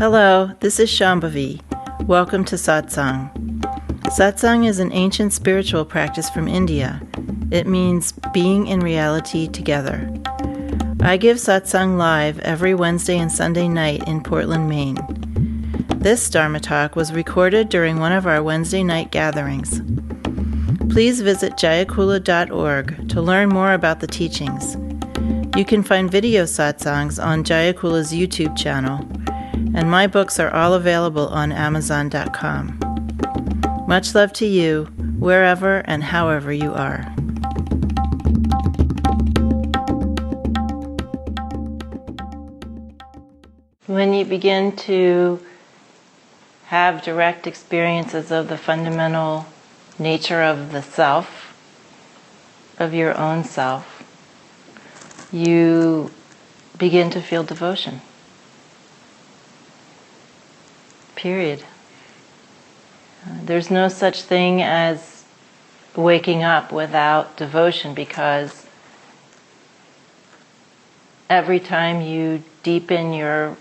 Hello, this is Shambhavi. Welcome to Satsang. Satsang is an ancient spiritual practice from India. It means being in reality together. I give Satsang live every Wednesday and Sunday night in Portland, Maine. This Dharma talk was recorded during one of our Wednesday night gatherings. Please visit jayakula.org to learn more about the teachings. You can find video satsangs on Jayakula's YouTube channel, and my books are all available on Amazon.com. Much love to you, wherever and however you are. When you begin to have direct experiences of the fundamental nature of the self, of your own self, you begin to feel devotion. Period. There's no such thing as waking up without devotion, because every time you deepen your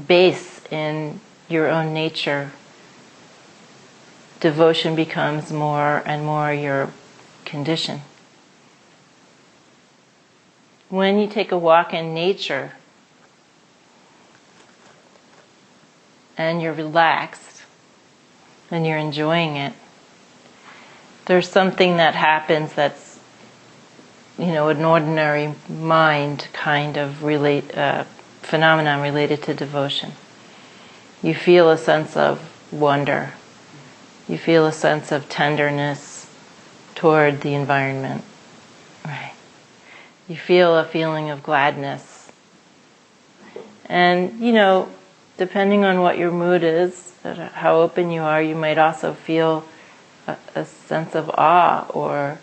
base in your own nature, devotion becomes more and more your condition. When you take a walk in nature and you're relaxed and you're enjoying it, there's something that happens that's, an ordinary mind kind of phenomenon related to devotion. You feel a sense of wonder. You feel a sense of tenderness toward the environment. Right. You feel a feeling of gladness. And, depending on what your mood is, how open you are, you might also feel a sense of awe or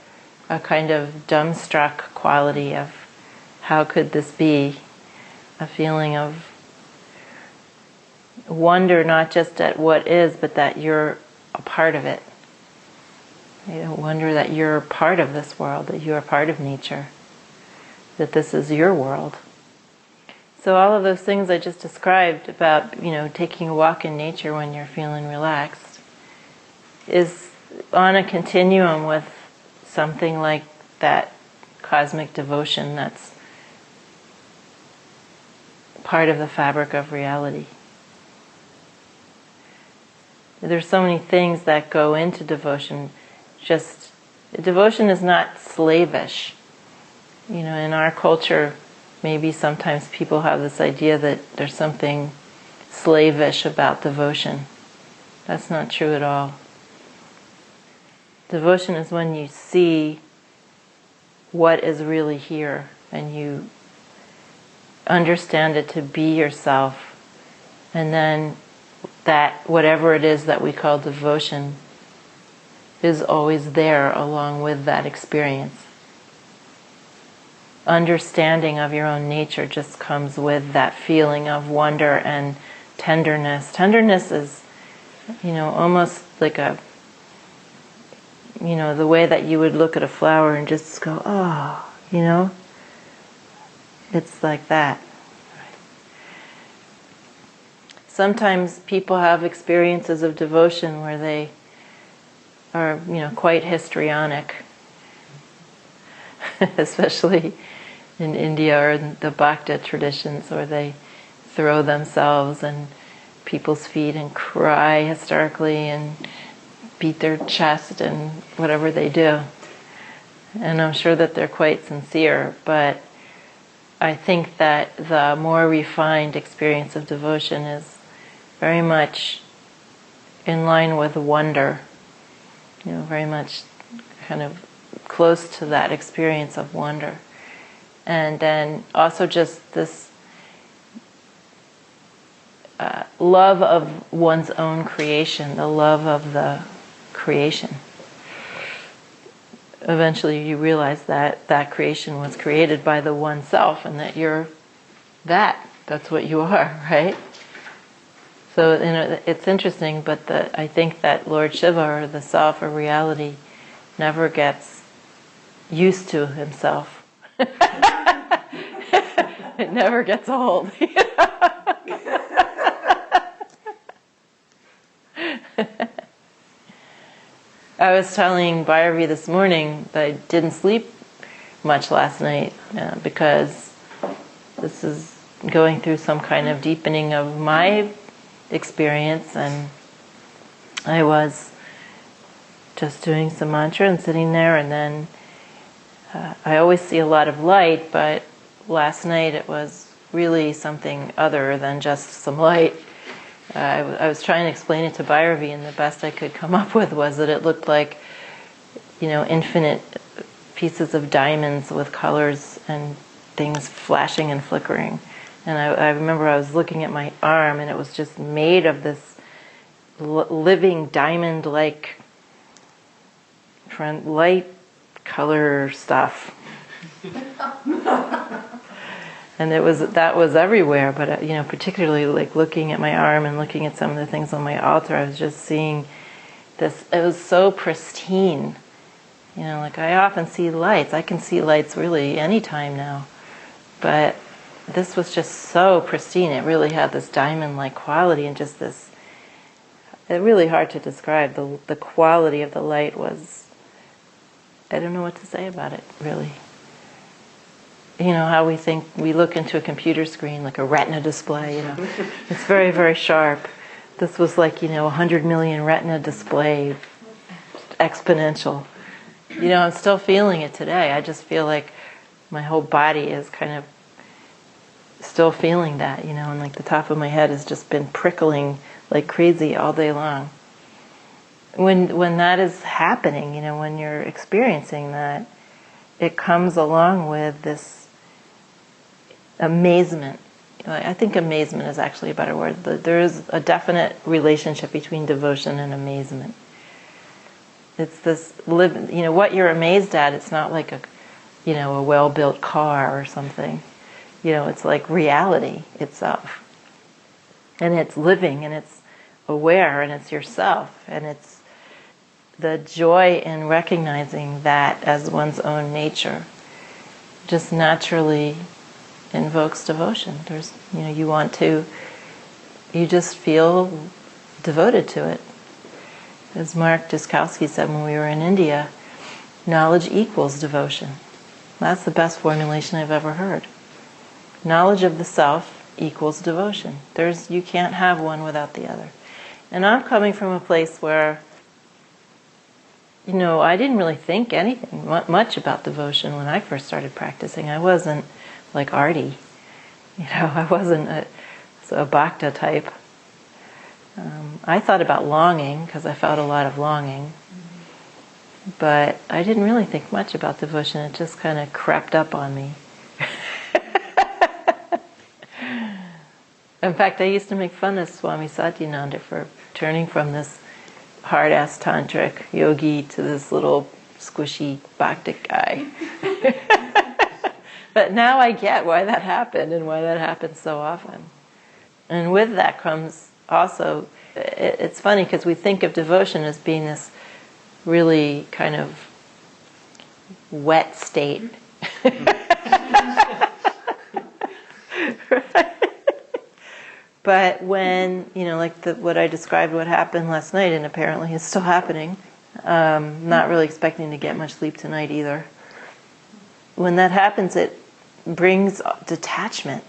a kind of dumbstruck quality of how could this be? A feeling of wonder, not just at what is, but that you're a part of it. Wonder that you're part of this world, that you're a part of nature, that this is your world. So all of those things I just described about, taking a walk in nature when you're feeling relaxed is on a continuum with something like that cosmic devotion that's part of the fabric of reality. There's so many things that go into devotion. Devotion is not slavish. In our culture, maybe sometimes people have this idea that there's something slavish about devotion. That's not true at all. Devotion is when you see what is really here and you understand it to be yourself, and then that whatever it is that we call devotion is always there along with that experience. Understanding of your own nature just comes with that feeling of wonder and tenderness. Tenderness is, almost like the way that you would look at a flower and just go, oh, it's like that. Sometimes people have experiences of devotion where they are, quite histrionic, especially in India or in the Bhakta traditions, where they throw themselves in people's feet and cry hysterically and beat their chest and whatever they do. And I'm sure that they're quite sincere, but I think that the more refined experience of devotion is very much in line with wonder, very much kind of close to that experience of wonder. And then also just this love of one's own creation, the love of the creation. Eventually you realize that that creation was created by the one self, and that you're that's what you are, right? So it's interesting, but I think that Lord Shiva, or the self or reality, never gets used to himself. It never gets old. I was telling Bhairavi this morning that I didn't sleep much last night because this is going through some kind of deepening of my experience, and I was just doing some mantra and sitting there, and then I always see a lot of light, but last night it was really something other than just some light. I was trying to explain it to Bhairavi, and the best I could come up with was that it looked like, infinite pieces of diamonds with colors and things flashing and flickering. And I remember I was looking at my arm, and it was just made of this living diamond-like light color stuff. And that was everywhere, but particularly like looking at my arm and looking at some of the things on my altar, I was just seeing this. It was so pristine. Like I often see lights. I can see lights really anytime now, but this was just so pristine. It really had this diamond-like quality, and just this. It's really hard to describe. The quality of the light was. I don't know what to say about it, really. How we look into a computer screen, like a retina display, It's very, very sharp. This was like, 100 million retina display, exponential. I'm still feeling it today. I just feel like my whole body is kind of still feeling that, and like the top of my head has just been prickling like crazy all day long. When that is happening, when you're experiencing that, it comes along with this amazement. I think amazement is actually a better word. There is a definite relationship between devotion and amazement. It's this what you're amazed at. It's not like a well-built car or something. It's like reality itself, and it's living, and it's aware, and it's yourself, and it's the joy in recognizing that as one's own nature. Just naturally invokes devotion. There's, you just feel devoted to it. As Mark Dyskalski said when we were in India, knowledge equals devotion. That's the best formulation I've ever heard. Knowledge of the self equals devotion. You can't have one without the other. And I'm coming from a place where, I didn't really think anything much about devotion when I first started practicing. I wasn't like Artie. I wasn't a bhakta type. I thought about longing because I felt a lot of longing. But I didn't really think much about devotion. It just kind of crept up on me. In fact, I used to make fun of Swami Satyananda for turning from this hard-ass tantric yogi to this little squishy bhaktic guy. But now I get why that happened and why that happens so often. And with that comes also, it's funny because we think of devotion as being this really kind of wet state. Right? But when, what I described, what happened last night, and apparently it's still happening, not really expecting to get much sleep tonight either. When that happens, it brings detachment.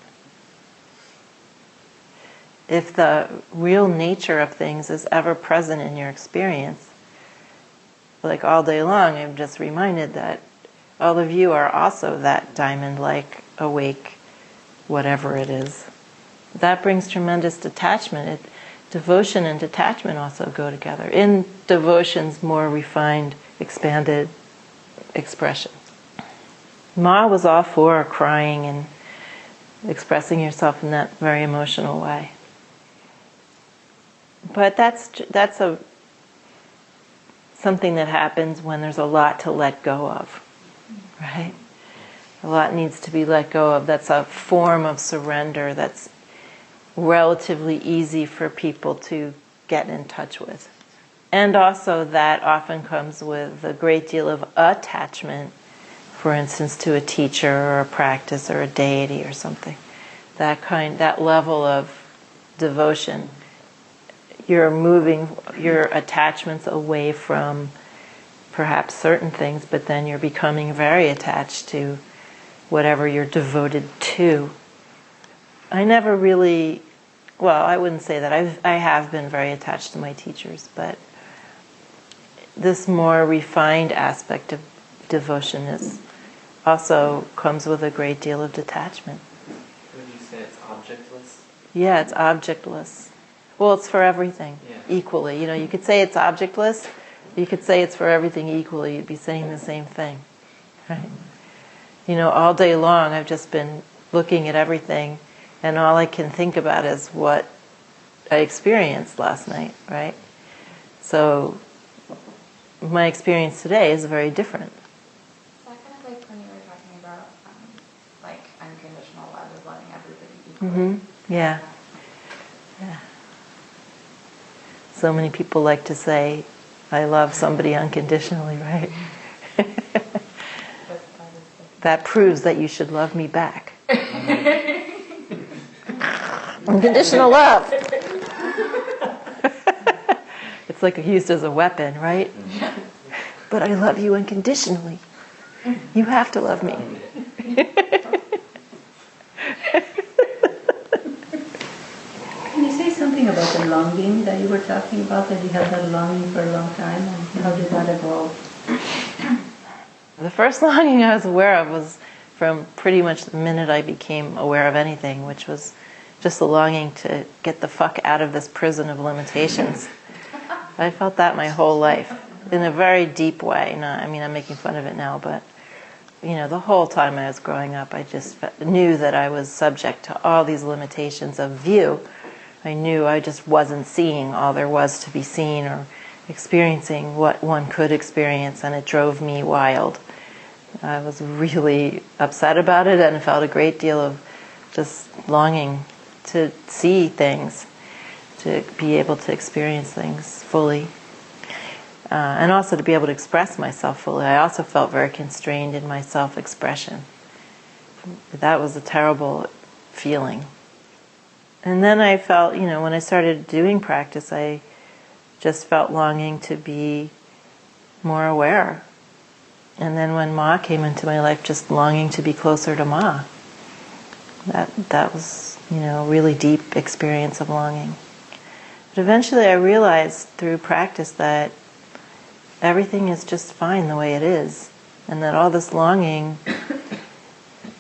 If the real nature of things is ever present in your experience, like all day long, I'm just reminded that all of you are also that diamond-like, awake, whatever it is. That brings tremendous detachment. Devotion and detachment also go together. In devotion's more refined, expanded expression. Ma was all for crying and expressing yourself in that very emotional way. But that's something that happens when there's a lot to let go of, right? A lot needs to be let go of. That's a form of surrender that's relatively easy for people to get in touch with. And also that often comes with a great deal of attachment, for instance, to a teacher or a practice or a deity or something. That level of devotion, you're moving your attachments away from perhaps certain things, but then you're becoming very attached to whatever you're devoted to. I never really, well, I wouldn't say that. I have been very attached to my teachers, but this more refined aspect of devotion also comes with a great deal of detachment. Would you say it's objectless? Yeah, it's objectless. Well, it's for everything equally. You could say it's objectless. You could say it's for everything equally. You'd be saying the same thing, right? All day long I've just been looking at everything, and all I can think about is what I experienced last night, right? So my experience today is very different. Is that kind of like when you were talking about like unconditional love is loving everybody equally? Mm-hmm. Yeah. So many people like to say, I love somebody unconditionally, right? That proves that you should love me back. Unconditional love. It's like used as a weapon, right? But I love you unconditionally. You have to love me. Can you say something about the longing that you were talking about, that you had that longing for a long time, and how did that evolve? The first longing I was aware of was from pretty much the minute I became aware of anything, which was just the longing to get the fuck out of this prison of limitations. I felt that my whole life, in a very deep way. I'm making fun of it now, but the whole time I was growing up, I just knew that I was subject to all these limitations of view. I knew I just wasn't seeing all there was to be seen, or experiencing what one could experience, and it drove me wild. I was really upset about it, and felt a great deal of just longing to see things, to be able to experience things fully, and also to be able to express myself fully. I also felt very constrained in my self-expression. That was a terrible feeling. And then I felt, when I started doing practice, I just felt longing to be more aware. And then when Ma came into my life, just longing to be closer to Ma. That was, really deep experience of longing. But eventually I realized through practice that everything is just fine the way it is. And that all this longing,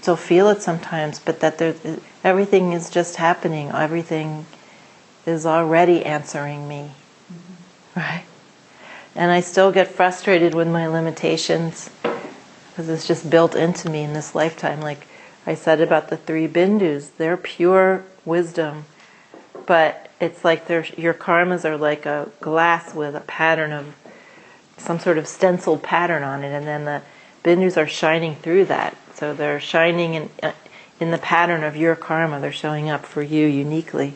still feel it sometimes, but that everything is just happening. Everything is already answering me. Right? And I still get frustrated with my limitations, because it's just built into me in this lifetime. Like I said about the 3 bindus, they're pure wisdom, but it's like your karmas are like a glass with a pattern of some sort of stenciled pattern on it, and then the bindus are shining through that. So they're shining in the pattern of your karma. They're showing up for you uniquely.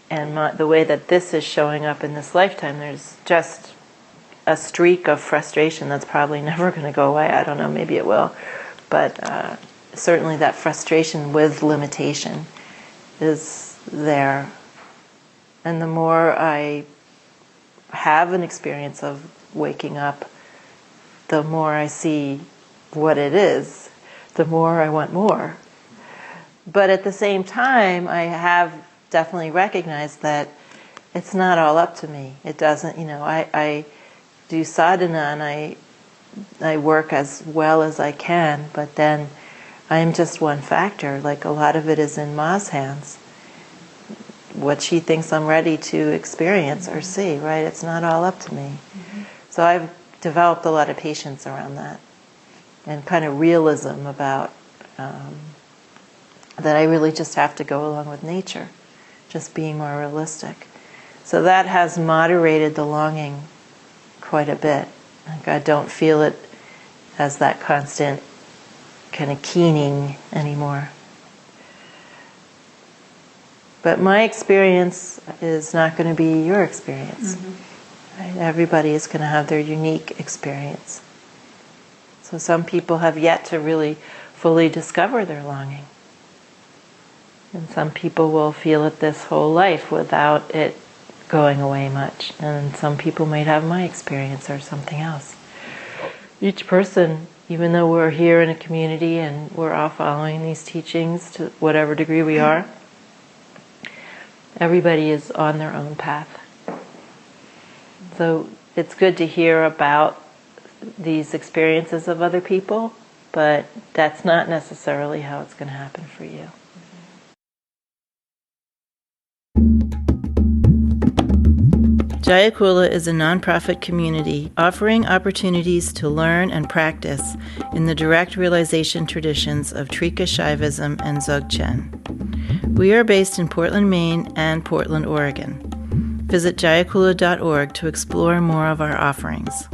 And the way that this is showing up in this lifetime, there's just a streak of frustration that's probably never going to go away. I don't know, maybe it will. But certainly that frustration with limitation is there. And the more I have an experience of waking up, the more I see what it is, the more I want more. But at the same time, I have definitely recognized that it's not all up to me. It doesn't, I do sadhana and I work as well as I can, but then I'm just one factor. Like a lot of it is in Ma's hands. What she thinks I'm ready to experience or see, right? It's not all up to me. Mm-hmm. So I've developed a lot of patience around that, and kind of realism about that I really just have to go along with nature, just being more realistic. So that has moderated the longing quite a bit. Like I don't feel it as that constant kind of keening anymore. But my experience is not going to be your experience. Mm-hmm. Right? Everybody is going to have their unique experience. So some people have yet to really fully discover their longing. And some people will feel it this whole life without it going away much. And some people might have my experience or something else. each person, even though we're here in a community and we're all following these teachings to whatever degree we are, everybody is on their own path. So it's good to hear about these experiences of other people, but that's not necessarily how it's going to happen for you. Jayakula is a nonprofit community offering opportunities to learn and practice in the direct realization traditions of Trika Shaivism and Dzogchen. We are based in Portland, Maine and Portland, Oregon. Visit jayakula.org to explore more of our offerings.